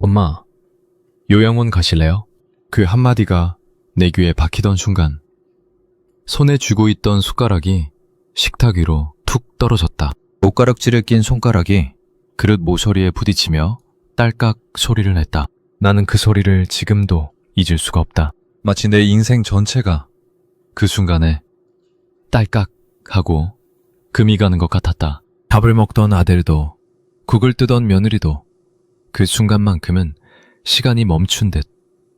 엄마, 요양원 가실래요? 그 한마디가 내 귀에 박히던 순간 손에 쥐고 있던 숟가락이 식탁 위로 툭 떨어졌다. 옷가락질에 낀 손가락이 그릇 모서리에 부딪히며 딸깍 소리를 냈다. 나는 그 소리를 지금도 잊을 수가 없다. 마치 내 인생 전체가 그 순간에 딸깍 하고 금이 가는 것 같았다. 밥을 먹던 아들도 국을 뜨던 며느리도 그 순간만큼은 시간이 멈춘 듯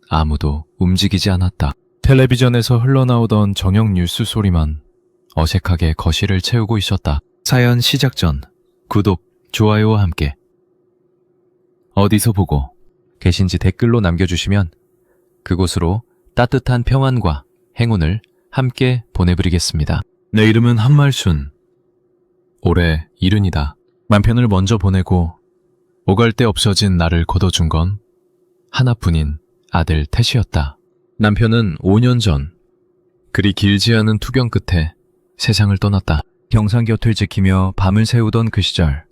아무도 움직이지 않았다. 텔레비전에서 흘러나오던 저녁 뉴스 소리만 어색하게 거실을 채우고 있었다. 사연 시작 전 구독, 좋아요와 함께 어디서 보고 계신지 댓글로 남겨주시면 그곳으로 따뜻한 평안과 행운을 함께 보내드리겠습니다. 내 이름은 한말순. 올해 70이다. 남편을 먼저 보내고 오갈 데 없어진 나를 거둬준 건 하나뿐인 아들 태시였다. 남편은 5년 전 그리 길지 않은 투병 끝에 세상을 떠났다. 병상 곁을 지키며 밤을 새우던 그 시절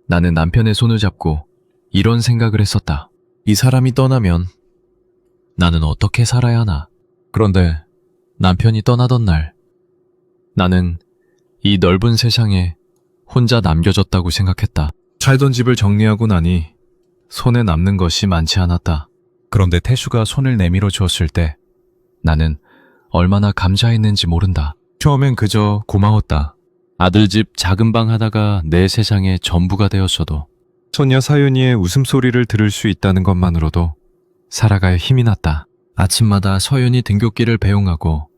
나는 남편의 손을 잡고 이런 생각을 했었다. 이 사람이 떠나면 나는 어떻게 살아야 하나. 그런데 남편이 떠나던 날 나는 이 넓은 세상에 혼자 남겨졌다고 생각했다. 살던 집을 정리하고 나니 손에 남는 것이 많지 않았다. 그런데 태수가 손을 내밀어 주었을 때 나는 얼마나 감사했는지 모른다. 처음엔 그저 고마웠다. 아들 집 작은 방 하나가 내 세상의 전부가 되었어도 소녀 사윤이의 웃음소리를 들을 수 있다는 것만으로도 살아갈 힘이 났다. 아침마다 서윤이 등굣길을 배웅하고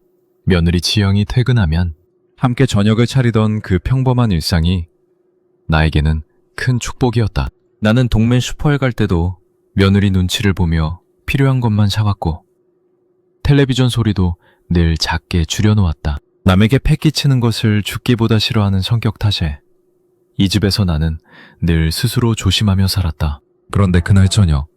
며느리 지영이 퇴근하면 함께 저녁을 차리던 그 평범한 일상이 나에게는 큰 축복이었다. 나는 동네 슈퍼에 갈 때도 며느리 눈치를 보며 필요한 것만 사왔고 텔레비전 소리도 늘 작게 줄여놓았다. 남에게 패기치는 것을 죽기보다 싫어하는 성격 탓에 이 집에서 나는 늘 스스로 조심하며 살았다. 그런데 그날 저녁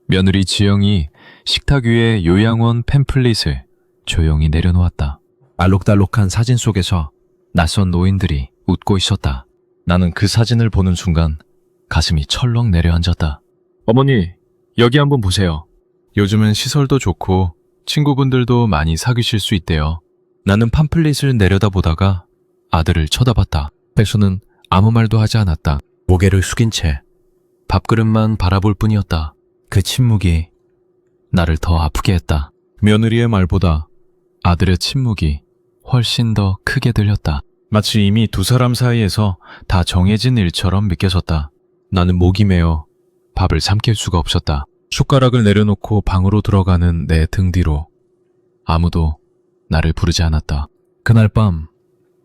며느리 지영이 식탁 위에 요양원 팸플릿을 조용히 내려놓았다. 알록달록한 사진 속에서 낯선 노인들이 웃고 있었다. 나는 그 사진을 보는 순간 가슴이 철렁 내려앉았다. 어머니, 여기 한번 보세요. 요즘은 시설도 좋고 친구분들도 많이 사귀실 수 있대요. 나는 팜플릿을 내려다보다가 아들을 쳐다봤다. 태수는 아무 말도 하지 않았다. 고개를 숙인 채 밥그릇만 바라볼 뿐이었다. 그 침묵이 나를 더 아프게 했다. 며느리의 말보다 아들의 침묵이 훨씬 더 크게 들렸다. 마치 이미 두 사람 사이에서 다 정해진 일처럼 느껴졌다. 나는 목이 메어 밥을 삼킬 수가 없었다. 숟가락을 내려놓고 방으로 들어가는 내 등 뒤로 아무도 나를 부르지 않았다. 그날 밤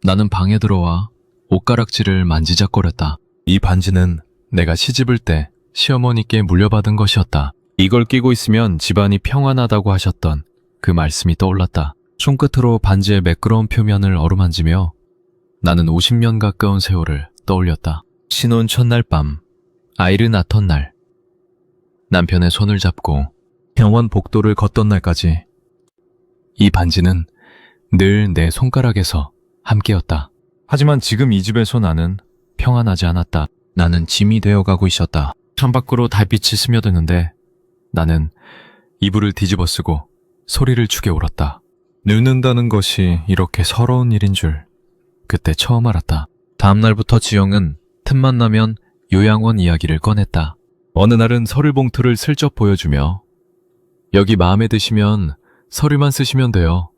나는 방에 들어와 옷가락질을 만지작거렸다. 이 반지는 내가 시집을 때 시어머니께 물려받은 것이었다. 이걸 끼고 있으면 집안이 평안하다고 하셨던 그 말씀이 떠올랐다. 손끝으로 반지의 매끄러운 표면을 어루만지며 나는 50년 가까운 세월을 떠올렸다. 신혼 첫날 밤, 아이를 낳던 날, 남편의 손을 잡고 병원 복도를 걷던 날까지 이 반지는 늘 내 손가락에서 함께였다. 하지만 지금 이 집에서 나는 평안하지 않았다. 나는 짐이 되어가고 있었다. 창밖으로 달빛이 스며드는데 나는 이불을 뒤집어쓰고 소리를 죽여 울었다. 늙는다는 것이 이렇게 서러운 일인 줄 그때 처음 알았다. 다음 날부터 지영은 틈만 나면 요양원 이야기를 꺼냈다. 어느 날은 서류 봉투를 슬쩍 보여주며 여기 마음에 드시면 서류만 쓰시면 돼요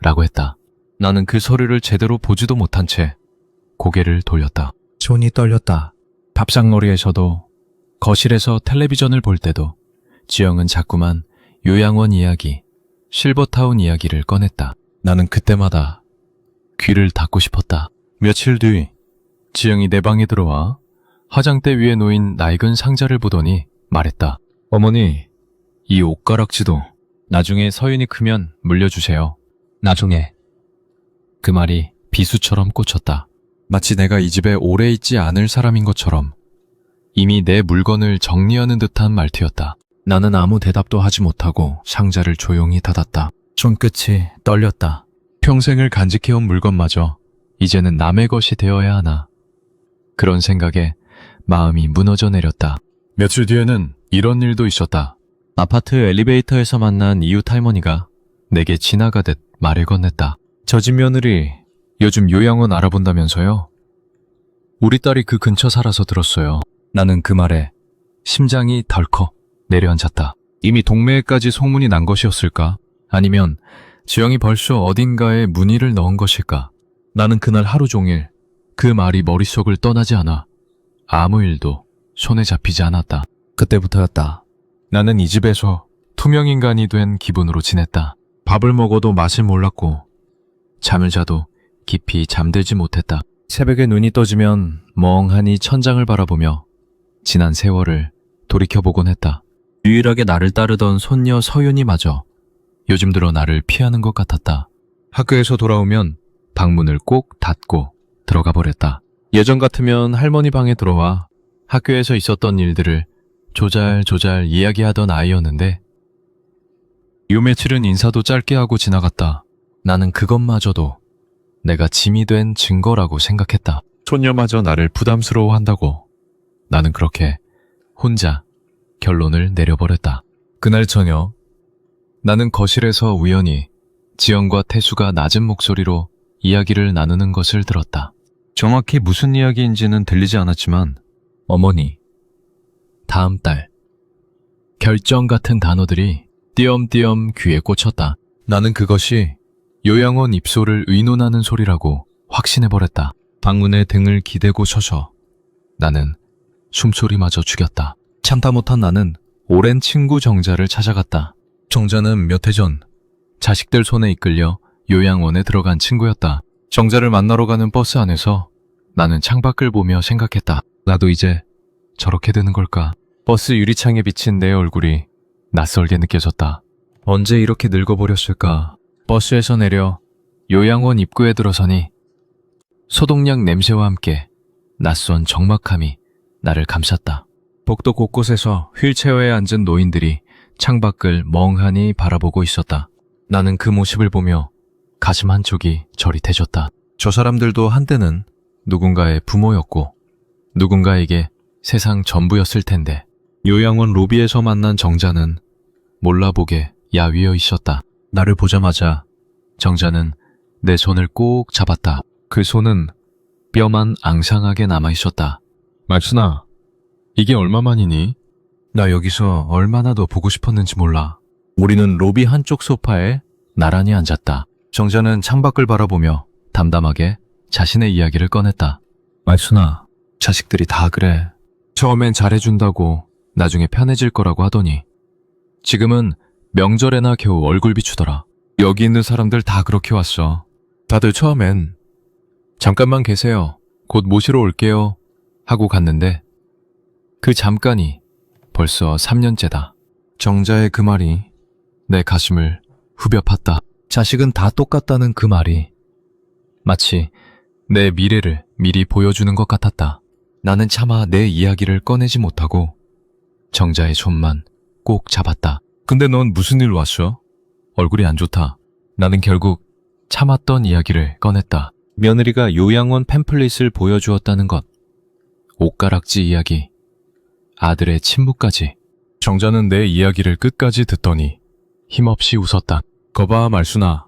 라고 했다. 나는 그 서류를 제대로 보지도 못한 채 고개를 돌렸다. 손이 떨렸다. 밥상머리에서도 거실에서 텔레비전을 볼 때도 지영은 자꾸만 요양원 이야기, 실버타운 이야기를 꺼냈다. 나는 그때마다 귀를 닫고 싶었다. 며칠 뒤 지영이 내 방에 들어와 화장대 위에 놓인 낡은 상자를 보더니 말했다. 어머니, 이 옷가락지도 나중에 서윤이 크면 물려주세요. 나중에. 그 말이 비수처럼 꽂혔다. 마치 내가 이 집에 오래 있지 않을 사람인 것처럼 이미 내 물건을 정리하는 듯한 말투였다. 나는 아무 대답도 하지 못하고 상자를 조용히 닫았다. 손끝이 떨렸다. 평생을 간직해온 물건마저 이제는 남의 것이 되어야 하나. 그런 생각에 마음이 무너져 내렸다. 며칠 뒤에는 이런 일도 있었다. 아파트 엘리베이터에서 만난 이웃 할머니가 내게 지나가듯 말을 건넸다. 저 집 며느리 요즘 요양원 알아본다면서요? 우리 딸이 그 근처 살아서 들었어요. 나는 그 말에 심장이 덜컥 내려앉았다. 이미 동네에까지 소문이 난 것이었을까? 아니면 지영이 벌써 어딘가에 문의를 넣은 것일까? 나는 그날 하루 종일 그 말이 머릿속을 떠나지 않아 아무 일도 손에 잡히지 않았다. 그때부터였다. 나는 이 집에서 투명인간이 된 기분으로 지냈다. 밥을 먹어도 맛을 몰랐고 잠을 자도 깊이 잠들지 못했다. 새벽에 눈이 떠지면 멍하니 천장을 바라보며 지난 세월을 돌이켜보곤 했다. 유일하게 나를 따르던 손녀 서윤이마저 요즘 들어 나를 피하는 것 같았다. 학교에서 돌아오면 방문을 꼭 닫고 들어가 버렸다. 예전 같으면 할머니 방에 들어와 학교에서 있었던 일들을 조잘조잘 이야기하던 아이였는데 요 며칠은 인사도 짧게 하고 지나갔다. 나는 그것마저도 내가 짐이 된 증거라고 생각했다. 손녀마저 나를 부담스러워한다고 나는 그렇게 혼자 결론을 내려버렸다. 그날 저녁 나는 거실에서 우연히 지영과 태수가 낮은 목소리로 이야기를 나누는 것을 들었다. 정확히 무슨 이야기인지는 들리지 않았지만 어머니, 다음 달, 결정 같은 단어들이 띄엄띄엄 귀에 꽂혔다. 나는 그것이 요양원 입소를 의논하는 소리라고 확신해버렸다. 방문에 등을 기대고 서서 나는 숨소리마저 죽였다. 참다 못한 나는 오랜 친구 정자를 찾아갔다. 정자는 몇 해 전 자식들 손에 이끌려 요양원에 들어간 친구였다. 정자를 만나러 가는 버스 안에서 나는 창밖을 보며 생각했다. 나도 이제 저렇게 되는 걸까? 버스 유리창에 비친 내 얼굴이 낯설게 느껴졌다. 언제 이렇게 늙어버렸을까? 버스에서 내려 요양원 입구에 들어서니 소독약 냄새와 함께 낯선 적막함이 나를 감쌌다. 복도 곳곳에서 휠체어에 앉은 노인들이 창밖을 멍하니 바라보고 있었다. 나는 그 모습을 보며 가슴 한쪽이 저릿해졌다. 저 사람들도 한때는 누군가의 부모였고 누군가에게 세상 전부였을 텐데 요양원 로비에서 만난 정자는 몰라보게 야위어 있었다. 나를 보자마자 정자는 내 손을 꼭 잡았다. 그 손은 뼈만 앙상하게 남아있었다. 말순아, 이게 얼마만이니? 나 여기서 얼마나 더 보고 싶었는지 몰라. 우리는 로비 한쪽 소파에 나란히 앉았다. 정자는 창밖을 바라보며 담담하게 자신의 이야기를 꺼냈다. 말순아, 자식들이 다 그래. 처음엔 잘해준다고 나중에 편해질 거라고 하더니 지금은 명절에나 겨우 얼굴 비추더라. 여기 있는 사람들 다 그렇게 왔어. 다들 처음엔 잠깐만 계세요. 곧 모시러 올게요. 하고 갔는데 그 잠깐이 벌써 3년째다. 정자의 그 말이 내 가슴을 후벼 팠다. 자식은 다 똑같다는 그 말이 마치 내 미래를 미리 보여주는 것 같았다. 나는 차마 내 이야기를 꺼내지 못하고 정자의 손만 꼭 잡았다. 근데 넌 무슨 일로 왔어? 얼굴이 안 좋다. 나는 결국 참았던 이야기를 꺼냈다. 며느리가 요양원 팸플릿을 보여주었다는 것, 옷가락지 이야기, 아들의 침묵까지. 정자는 내 이야기를 끝까지 듣더니 힘없이 웃었다. 거봐 말순아,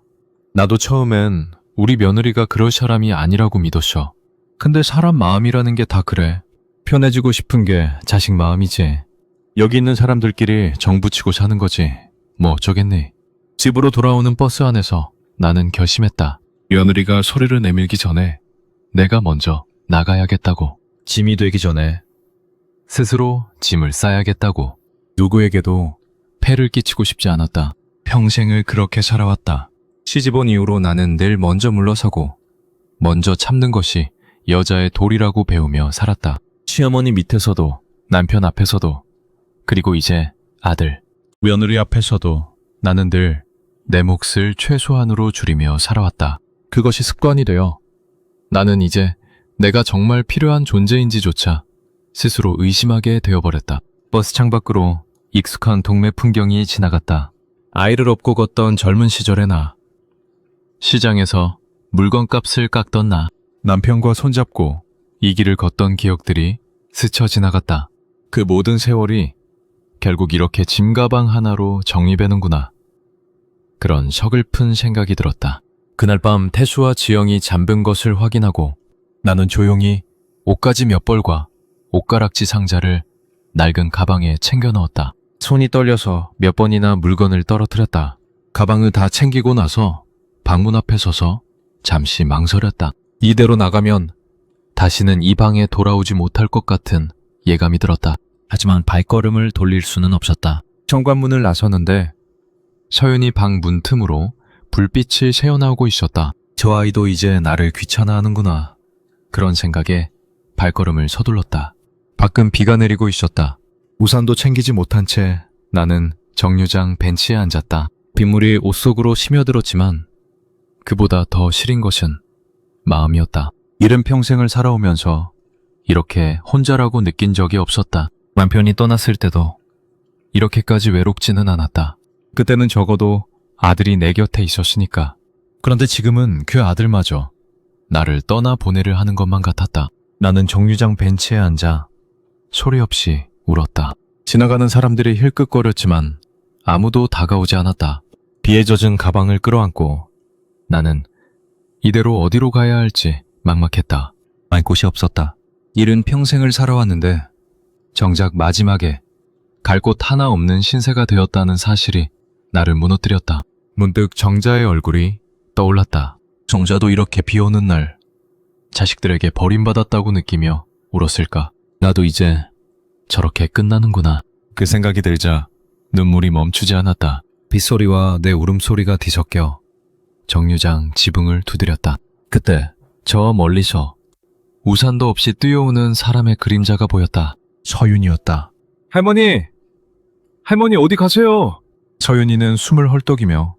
나도 처음엔 우리 며느리가 그럴 사람이 아니라고 믿었어. 근데 사람 마음이라는 게 다 그래. 편해지고 싶은 게 자식 마음이지. 여기 있는 사람들끼리 정붙이고 사는 거지. 뭐 어쩌겠니. 집으로 돌아오는 버스 안에서 나는 결심했다. 며느리가 소리를 내밀기 전에 내가 먼저 나가야겠다고. 짐이 되기 전에 스스로 짐을 싸야겠다고. 누구에게도 폐를 끼치고 싶지 않았다. 평생을 그렇게 살아왔다. 시집온 이후로 나는 늘 먼저 물러서고 먼저 참는 것이 여자의 도리라고 배우며 살았다. 시어머니 밑에서도 남편 앞에서도 그리고 이제 아들, 며느리 앞에서도 나는 늘 내 몫을 최소한으로 줄이며 살아왔다. 그것이 습관이 되어 나는 이제 내가 정말 필요한 존재인지조차 스스로 의심하게 되어버렸다. 버스 창밖으로 익숙한 동네 풍경이 지나갔다. 아이를 업고 걷던 젊은 시절의 나. 시장에서 물건값을 깎던 나. 남편과 손잡고 이 길을 걷던 기억들이 스쳐 지나갔다. 그 모든 세월이 결국 이렇게 짐가방 하나로 정리되는구나. 그런 서글픈 생각이 들었다. 그날 밤 태수와 지영이 잠든 것을 확인하고 나는 조용히 옷가지 몇 벌과 옷가락지 상자를 낡은 가방에 챙겨 넣었다. 손이 떨려서 몇 번이나 물건을 떨어뜨렸다. 가방을 다 챙기고 나서 방문 앞에 서서 잠시 망설였다. 이대로 나가면 다시는 이 방에 돌아오지 못할 것 같은 예감이 들었다. 하지만 발걸음을 돌릴 수는 없었다. 현관문을 나서는데 서윤이 방 문틈으로 불빛이 새어나오고 있었다. 저 아이도 이제 나를 귀찮아하는구나. 그런 생각에 발걸음을 서둘렀다. 밖은 비가 내리고 있었다. 우산도 챙기지 못한 채 나는 정류장 벤치에 앉았다. 빗물이 옷 속으로 스며들었지만 그보다 더 시린 것은 마음이었다. 이른 평생을 살아오면서 이렇게 혼자라고 느낀 적이 없었다. 남편이 떠났을 때도 이렇게까지 외롭지는 않았다. 그때는 적어도 아들이 내 곁에 있었으니까. 그런데 지금은 그 아들마저 나를 떠나보내려 하는 것만 같았다. 나는 정류장 벤치에 앉아 소리 없이 울었다. 지나가는 사람들이 힐끗거렸지만 아무도 다가오지 않았다. 비에 젖은 가방을 끌어안고 나는 이대로 어디로 가야 할지 막막했다. 알 곳이 없었다. 이른 평생을 살아왔는데 정작 마지막에 갈 곳 하나 없는 신세가 되었다는 사실이 나를 무너뜨렸다. 문득 정자의 얼굴이 떠올랐다. 정자도 이렇게 비 오는 날 자식들에게 버림받았다고 느끼며 울었을까. 나도 이제 저렇게 끝나는구나. 그 생각이 들자 눈물이 멈추지 않았다. 빗소리와 내 울음소리가 뒤섞여 정류장 지붕을 두드렸다. 그때 저 멀리서 우산도 없이 뛰어오는 사람의 그림자가 보였다. 서윤이었다. 할머니! 할머니 어디 가세요? 서윤이는 숨을 헐떡이며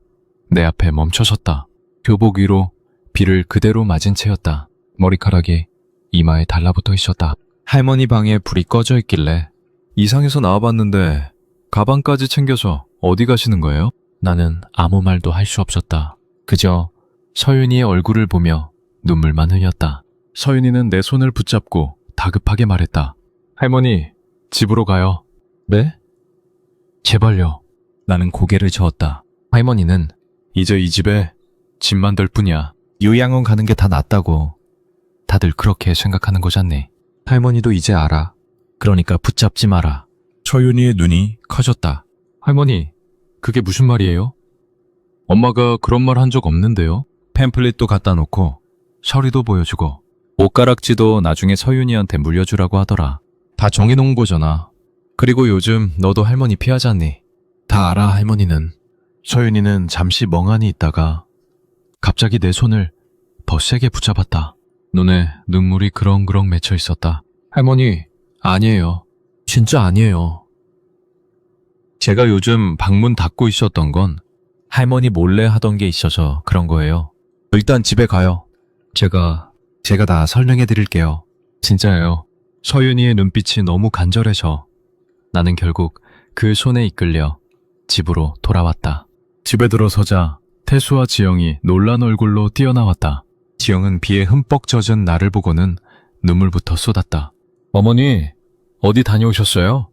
내 앞에 멈춰섰다. 교복 위로 비를 그대로 맞은 채였다. 머리카락이 이마에 달라붙어 있었다. 할머니 방에 불이 꺼져 있길래 이상해서 나와봤는데 가방까지 챙겨서 어디 가시는 거예요? 나는 아무 말도 할 수 없었다. 그저 서윤이의 얼굴을 보며 눈물만 흘렸다. 서윤이는 내 손을 붙잡고 다급하게 말했다. 할머니, 집으로 가요. 네? 제발요. 나는 고개를 저었다. 할머니는 이제 이 집에 집만 될 뿐이야. 요양원 가는 게 다 낫다고. 다들 그렇게 생각하는 거잖니. 할머니도 이제 알아. 그러니까 붙잡지 마라. 서윤이의 눈이 커졌다. 할머니, 그게 무슨 말이에요? 엄마가 그런 말 한 적 없는데요? 팸플릿도 갖다 놓고 서리도 보여주고 옷가락지도 나중에 서윤이한테 물려주라고 하더라. 다 정해놓은 거잖아. 그리고 요즘 너도 할머니 피하잖니. 다 알아, 할머니는. 서윤이는 잠시 멍하니 있다가 갑자기 내 손을 더 세게 붙잡았다. 눈에 눈물이 그렁그렁 맺혀 있었다. 할머니, 아니에요. 진짜 아니에요. 제가 요즘 방문 닫고 있었던 건 할머니 몰래 하던 게 있어서 그런 거예요. 일단 집에 가요. 제가 다 설명해 드릴게요. 진짜예요. 서윤이의 눈빛이 너무 간절해서 나는 결국 그 손에 이끌려 집으로 돌아왔다. 집에 들어서자 태수와 지영이 놀란 얼굴로 뛰어나왔다. 지영은 비에 흠뻑 젖은 나를 보고는 눈물부터 쏟았다. 어머니, 어디 다녀오셨어요?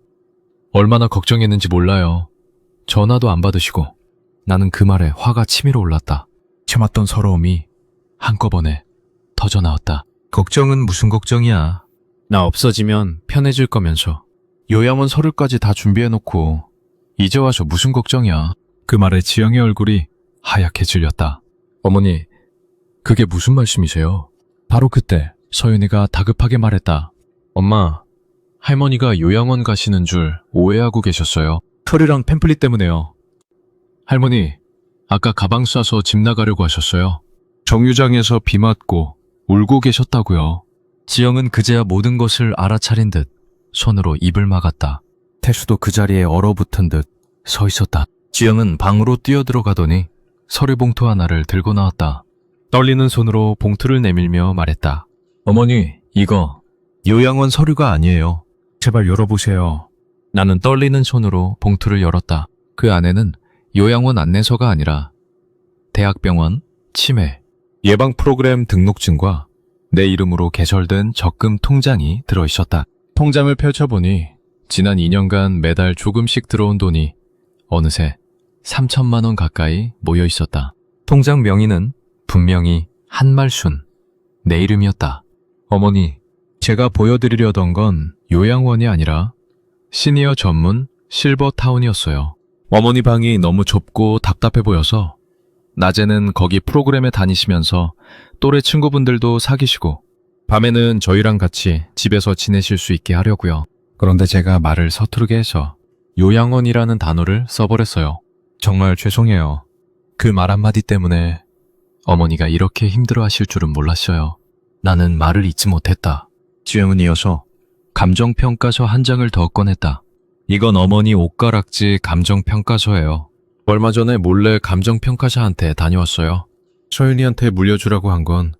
얼마나 걱정했는지 몰라요. 전화도 안 받으시고. 나는 그 말에 화가 치밀어 올랐다. 참았던 서러움이 한꺼번에 터져나왔다. 걱정은 무슨 걱정이야. 나 없어지면 편해질 거면서 요양원 서류까지 다 준비해놓고 이제 와서 무슨 걱정이야. 그 말에 지영의 얼굴이 하얗게 질렸다. 어머니, 그게 무슨 말씀이세요? 바로 그때 서윤이가 다급하게 말했다. 엄마, 할머니가 요양원 가시는 줄 오해하고 계셨어요. 서류랑 팸플릿 때문에요. 할머니, 아까 가방 싸서 집 나가려고 하셨어요. 정류장에서 비 맞고 울고 계셨다고요. 지영은 그제야 모든 것을 알아차린 듯 손으로 입을 막았다. 태수도 그 자리에 얼어붙은 듯 서 있었다. 지영은 방으로 뛰어들어가더니 서류봉투 하나를 들고 나왔다. 떨리는 손으로 봉투를 내밀며 말했다. 어머니, 이거 요양원 서류가 아니에요. 제발 열어보세요. 나는 떨리는 손으로 봉투를 열었다. 그 안에는 요양원 안내서가 아니라 대학병원 치매 예방 프로그램 등록증과 내 이름으로 개설된 적금 통장이 들어있었다. 통장을 펼쳐보니 지난 2년간 매달 조금씩 들어온 돈이 어느새 3천만 원 가까이 모여 있었다. 통장 명의는 분명히 한말순, 내 이름이었다. 어머니, 제가 보여드리려던 건 요양원이 아니라 시니어 전문 실버타운이었어요. 어머니 방이 너무 좁고 답답해 보여서 낮에는 거기 프로그램에 다니시면서 또래 친구분들도 사귀시고 밤에는 저희랑 같이 집에서 지내실 수 있게 하려고요. 그런데 제가 말을 서투르게 해서 요양원이라는 단어를 써버렸어요. 정말 죄송해요. 그 말 한마디 때문에 어머니가 이렇게 힘들어하실 줄은 몰랐어요. 나는 말을 잊지 못했다. 지영은 이어서 감정평가서 한 장을 더 꺼냈다. 이건 어머니 옷가락지 감정평가서예요. 얼마 전에 몰래 감정평가사한테 다녀왔어요. 서윤이한테 물려주라고 한 건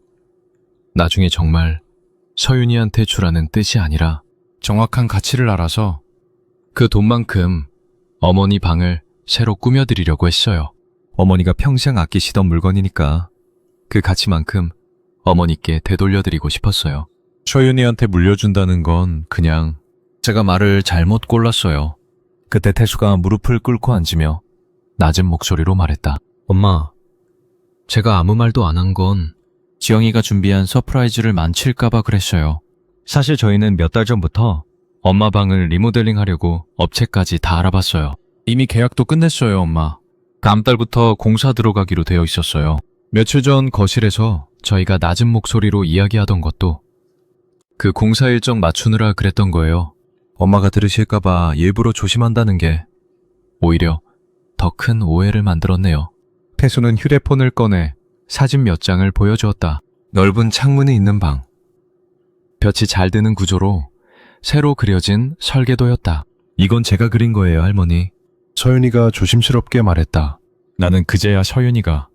나중에 정말 서윤이한테 주라는 뜻이 아니라 정확한 가치를 알아서 그 돈만큼 어머니 방을 새로 꾸며드리려고 했어요. 어머니가 평생 아끼시던 물건이니까 그 가치만큼 어머니께 되돌려드리고 싶었어요. 서윤이한테 물려준다는 건 그냥 제가 말을 잘못 골랐어요. 그때 태수가 무릎을 꿇고 앉으며 낮은 목소리로 말했다. 엄마, 제가 아무 말도 안 한 건 지영이가 준비한 서프라이즈를 망칠까봐 그랬어요. 사실 저희는 몇 달 전부터 엄마 방을 리모델링 하려고 업체까지 다 알아봤어요. 이미 계약도 끝냈어요, 엄마. 다음 달부터 공사 들어가기로 되어 있었어요. 며칠 전 거실에서 저희가 낮은 목소리로 이야기하던 것도 그 공사 일정 맞추느라 그랬던 거예요. 엄마가 들으실까봐 일부러 조심한다는 게 오히려 더 큰 오해를 만들었네요. 태수는 휴대폰을 꺼내 사진 몇 장을 보여주었다. 넓은 창문이 있는 방. 볕이 잘 드는 구조로 새로 그려진 설계도였다. 이건 제가 그린 거예요, 할머니. 서윤이가 조심스럽게 말했다. 나는 그제야 서윤이가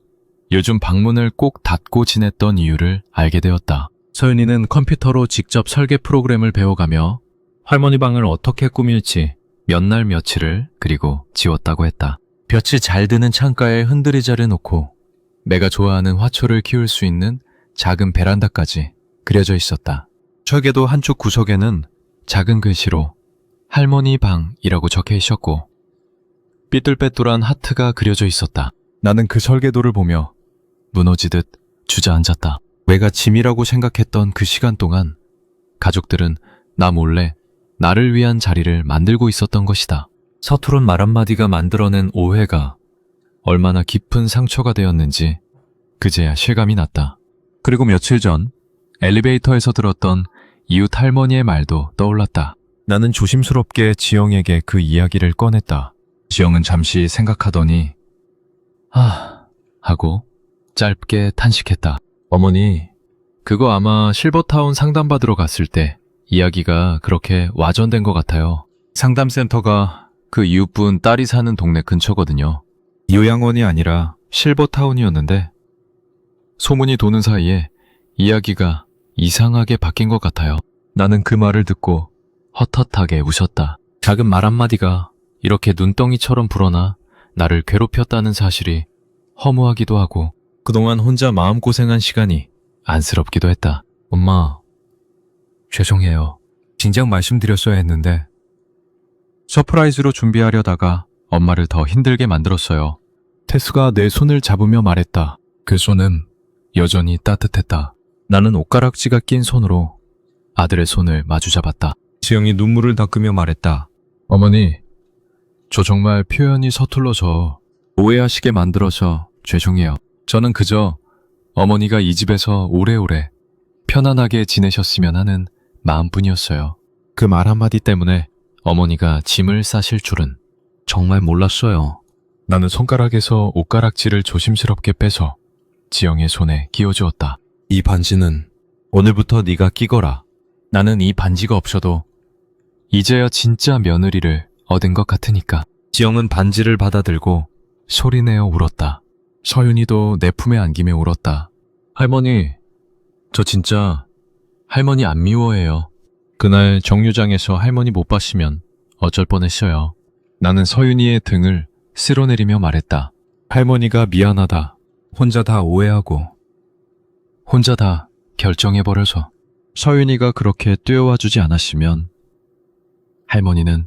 요즘 방문을 꼭 닫고 지냈던 이유를 알게 되었다. 서윤이는 컴퓨터로 직접 설계 프로그램을 배워가며 할머니 방을 어떻게 꾸밀지 몇 날 며칠을 그리고 지웠다고 했다. 볕이 잘 드는 창가에 흔들의자를 놓고 내가 좋아하는 화초를 키울 수 있는 작은 베란다까지 그려져 있었다. 설계도 한쪽 구석에는 작은 글씨로 할머니 방이라고 적혀 있었고 삐뚤빼뚤한 하트가 그려져 있었다. 나는 그 설계도를 보며 무너지듯 주저앉았다. 내가 짐이라고 생각했던 그 시간 동안 가족들은 나 몰래 나를 위한 자리를 만들고 있었던 것이다. 서투른 말 한마디가 만들어낸 오해가 얼마나 깊은 상처가 되었는지 그제야 실감이 났다. 그리고 며칠 전 엘리베이터에서 들었던 이웃 할머니의 말도 떠올랐다. 나는 조심스럽게 지영에게 그 이야기를 꺼냈다. 지영은 잠시 생각하더니 하고 짧게 탄식했다. 어머니, 그거 아마 실버타운 상담받으러 갔을 때 이야기가 그렇게 와전된 것 같아요. 상담센터가 그 이웃분 딸이 사는 동네 근처거든요. 요양원이 아니라 실버타운이었는데 소문이 도는 사이에 이야기가 이상하게 바뀐 것 같아요. 나는 그 말을 듣고 헛헛하게 웃었다. 작은 말 한마디가 이렇게 눈덩이처럼 불어나 나를 괴롭혔다는 사실이 허무하기도 하고 그동안 혼자 마음고생한 시간이 안쓰럽기도 했다. 엄마, 죄송해요. 진작 말씀드렸어야 했는데 서프라이즈로 준비하려다가 엄마를 더 힘들게 만들었어요. 태수가 내 손을 잡으며 말했다. 그 손은 여전히 따뜻했다. 나는 옷가락지가 낀 손으로 아들의 손을 마주잡았다. 지영이 눈물을 닦으며 말했다. 어머니, 저 정말 표현이 서툴러서 오해하시게 만들어서 죄송해요. 저는 그저 어머니가 이 집에서 오래오래 편안하게 지내셨으면 하는 마음뿐이었어요. 그 말 한마디 때문에 어머니가 짐을 싸실 줄은 정말 몰랐어요. 나는 손가락에서 옷가락지를 조심스럽게 빼서 지영의 손에 끼워주었다. 이 반지는 오늘부터 네가 끼거라. 나는 이 반지가 없어도 이제야 진짜 며느리를 얻은 것 같으니까. 지영은 반지를 받아들고 소리내어 울었다. 서윤이도 내 품에 안기며 울었다. 할머니, 저 진짜 할머니 안 미워해요. 그날 정류장에서 할머니 못 봤으면 어쩔 뻔했어요. 나는 서윤이의 등을 쓸어내리며 말했다. 할머니가 미안하다. 혼자 다 오해하고 혼자 다 결정해버려서 서윤이가 그렇게 뛰어와 주지 않았으면 할머니는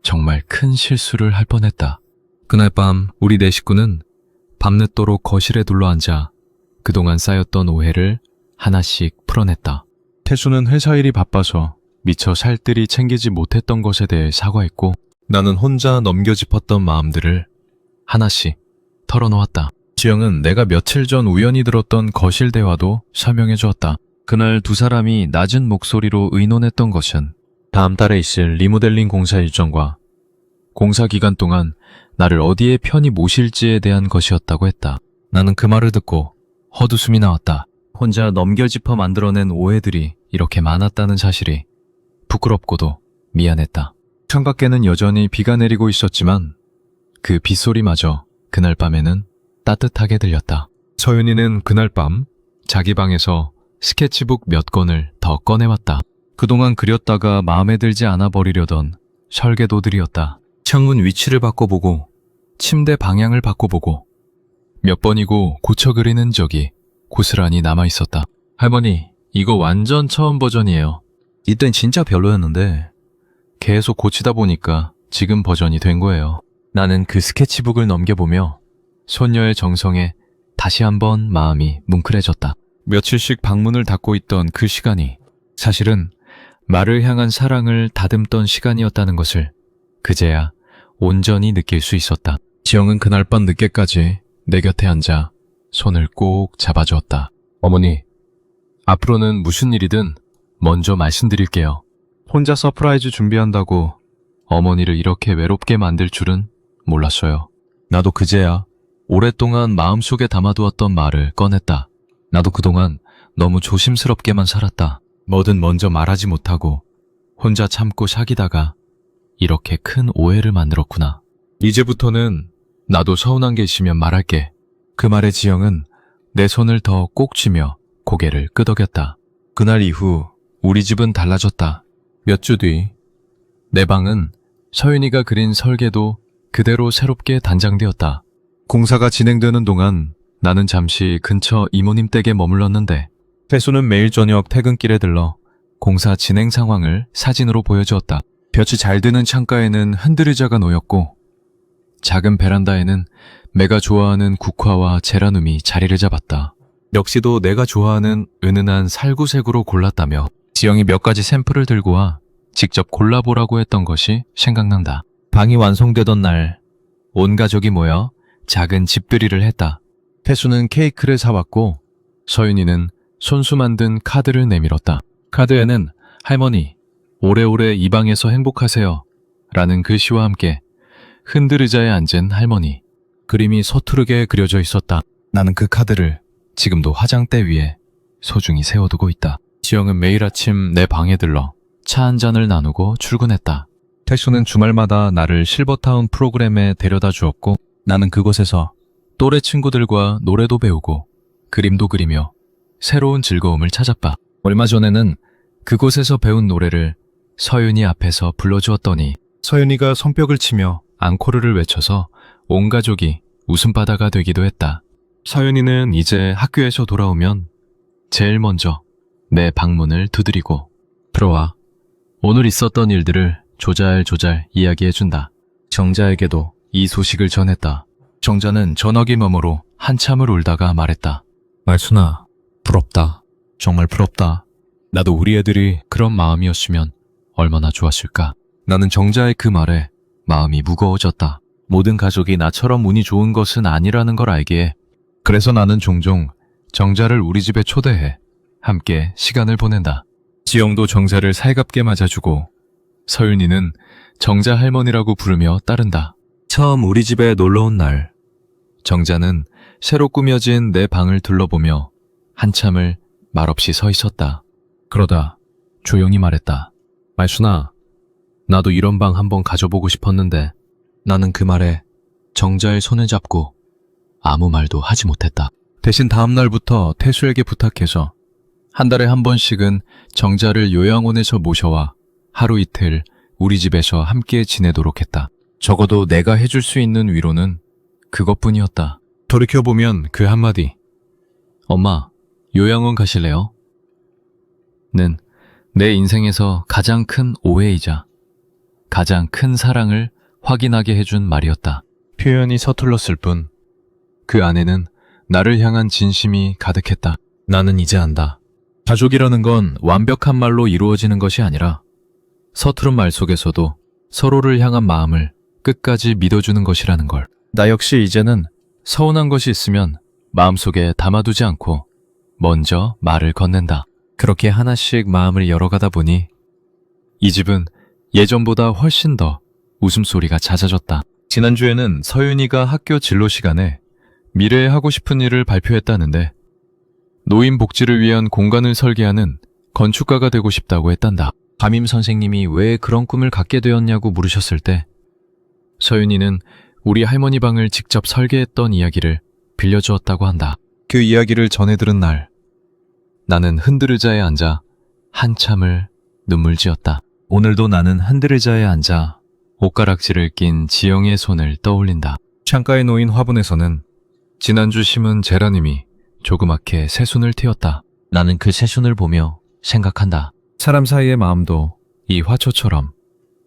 정말 큰 실수를 할 뻔했다. 그날 밤 우리 네 식구는 밤늦도록 거실에 둘러앉아 그동안 쌓였던 오해를 하나씩 풀어냈다. 태수는 회사 일이 바빠서 미처 살뜰히 챙기지 못했던 것에 대해 사과했고, 나는 혼자 넘겨짚었던 마음들을 하나씩 털어놓았다. 지영은 내가 며칠 전 우연히 들었던 거실 대화도 설명해 주었다. 그날 두 사람이 낮은 목소리로 의논했던 것은 다음 달에 있을 리모델링 공사 일정과 공사 기간 동안 나를 어디에 편히 모실지에 대한 것이었다고 했다. 나는 그 말을 듣고 헛웃음이 나왔다. 혼자 넘겨짚어 만들어낸 오해들이 이렇게 많았다는 사실이 부끄럽고도 미안했다. 창밖에는 여전히 비가 내리고 있었지만 그 빗소리마저 그날 밤에는 따뜻하게 들렸다. 서윤이는 그날 밤 자기 방에서 스케치북 몇 권을 더 꺼내왔다. 그동안 그렸다가 마음에 들지 않아 버리려던 설계도들이었다. 창문 위치를 바꿔보고 침대 방향을 바꿔보고 몇 번이고 고쳐 그리는 적이 고스란히 남아있었다. 할머니, 이거 완전 처음 버전이에요. 이땐 진짜 별로였는데 계속 고치다 보니까 지금 버전이 된 거예요. 나는 그 스케치북을 넘겨보며 손녀의 정성에 다시 한번 마음이 뭉클해졌다. 며칠씩 방문을 닫고 있던 그 시간이 사실은 말을 향한 사랑을 다듬던 시간이었다는 것을 그제야 온전히 느낄 수 있었다. 지영은 그날 밤 늦게까지 내 곁에 앉아 손을 꼭 잡아주었다. 어머니, 앞으로는 무슨 일이든 먼저 말씀드릴게요. 혼자 서프라이즈 준비한다고 어머니를 이렇게 외롭게 만들 줄은 몰랐어요. 나도 그제야 오랫동안 마음속에 담아두었던 말을 꺼냈다. 나도 그동안 너무 조심스럽게만 살았다. 뭐든 먼저 말하지 못하고 혼자 참고 사귀다가 이렇게 큰 오해를 만들었구나. 이제부터는 나도 서운한 게 있으면 말할게. 그 말에 지영은 내 손을 더 꼭 쥐며 고개를 끄덕였다. 그날 이후 우리 집은 달라졌다. 몇 주 뒤 내 방은 서윤이가 그린 설계도 그대로 새롭게 단장되었다. 공사가 진행되는 동안 나는 잠시 근처 이모님 댁에 머물렀는데 태수는 매일 저녁 퇴근길에 들러 공사 진행 상황을 사진으로 보여주었다. 볕이 잘 드는 창가에는 흔들의자가 놓였고 작은 베란다에는 내가 좋아하는 국화와 제라늄이 자리를 잡았다. 역시도 내가 좋아하는 은은한 살구색으로 골랐다며 지영이 몇 가지 샘플을 들고 와 직접 골라보라고 했던 것이 생각난다. 방이 완성되던 날 온 가족이 모여 작은 집들이를 했다. 태수는 케이크를 사왔고 서윤이는 손수 만든 카드를 내밀었다. 카드에는 할머니, 오래오래 이 방에서 행복하세요 라는 글씨와 함께 흔들의자에 앉은 할머니, 그림이 서투르게 그려져 있었다. 나는 그 카드를 지금도 화장대 위에 소중히 세워두고 있다. 지영은 매일 아침 내 방에 들러 차 한 잔을 나누고 출근했다. 태수는 주말마다 나를 실버타운 프로그램에 데려다 주었고 나는 그곳에서 또래 친구들과 노래도 배우고 그림도 그리며 새로운 즐거움을 찾았다. 얼마 전에는 그곳에서 배운 노래를 서윤이 앞에서 불러주었더니 서윤이가 손뼉을 치며 앙코르를 외쳐서 온 가족이 웃음바다가 되기도 했다. 서윤이는 이제 학교에서 돌아오면 제일 먼저 내 방문을 두드리고 들어와 오늘 있었던 일들을 조잘조잘 이야기해준다. 정자에게도 이 소식을 전했다. 정자는 전화기 너머로 한참을 울다가 말했다. 말순아, 부럽다. 정말 부럽다. 나도 우리 애들이 그런 마음이었으면 얼마나 좋았을까. 나는 정자의 그 말에 마음이 무거워졌다. 모든 가족이 나처럼 운이 좋은 것은 아니라는 걸 알기에 그래서 나는 종종 정자를 우리 집에 초대해 함께 시간을 보낸다. 지영도 정자를 살갑게 맞아주고 서윤이는 정자 할머니라고 부르며 따른다. 처음 우리 집에 놀러온 날 정자는 새로 꾸며진 내 방을 둘러보며 한참을 말없이 서 있었다. 그러다 조용히 말했다. 말순아, 나도 이런 방 한번 가져보고 싶었는데. 나는 그 말에 정자의 손을 잡고 아무 말도 하지 못했다. 대신 다음 날부터 태수에게 부탁해서 한 달에 한 번씩은 정자를 요양원에서 모셔와 하루 이틀 우리 집에서 함께 지내도록 했다. 적어도 내가 해줄 수 있는 위로는 그것뿐이었다. 돌이켜보면 그 한마디, 엄마, 요양원 가실래요? 는 내 인생에서 가장 큰 오해이자 가장 큰 사랑을 확인하게 해준 말이었다. 표현이 서툴렀을 뿐 그 안에는 나를 향한 진심이 가득했다. 나는 이제 안다. 가족이라는 건 완벽한 말로 이루어지는 것이 아니라 서투른 말 속에서도 서로를 향한 마음을 끝까지 믿어주는 것이라는 걸. 나 역시 이제는 서운한 것이 있으면 마음속에 담아두지 않고 먼저 말을 건넨다. 그렇게 하나씩 마음을 열어가다 보니 이 집은 예전보다 훨씬 더 웃음소리가 잦아졌다. 지난주에는 서윤이가 학교 진로 시간에 미래에 하고 싶은 일을 발표했다는데 노인 복지를 위한 공간을 설계하는 건축가가 되고 싶다고 했단다. 담임 선생님이 왜 그런 꿈을 갖게 되었냐고 물으셨을 때 서윤이는 우리 할머니 방을 직접 설계했던 이야기를 빌려주었다고 한다. 그 이야기를 전해 들은 날 나는 흔들의자에 앉아 한참을 눈물 지었다. 오늘도 나는 흔들의자에 앉아 옷가락질을 낀 지영의 손을 떠올린다. 창가에 놓인 화분에서는 지난주 심은 제라늄이 조그맣게 새순을 틔웠다. 나는 그 새순을 보며 생각한다. 사람 사이의 마음도 이 화초처럼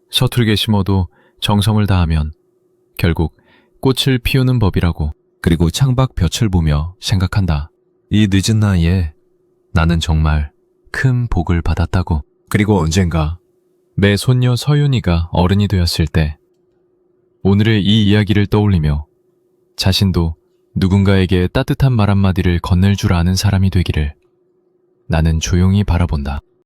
서툴게 심어도 정성을 다하면 결국 꽃을 피우는 법이라고. 그리고 창밖 볕을 보며 생각한다. 이 늦은 나이에 나는 정말 큰 복을 받았다고. 그리고 언젠가 내 손녀 서윤이가 어른이 되었을 때 오늘의 이 이야기를 떠올리며 자신도 누군가에게 따뜻한 말 한마디를 건넬 줄 아는 사람이 되기를 나는 조용히 바라본다.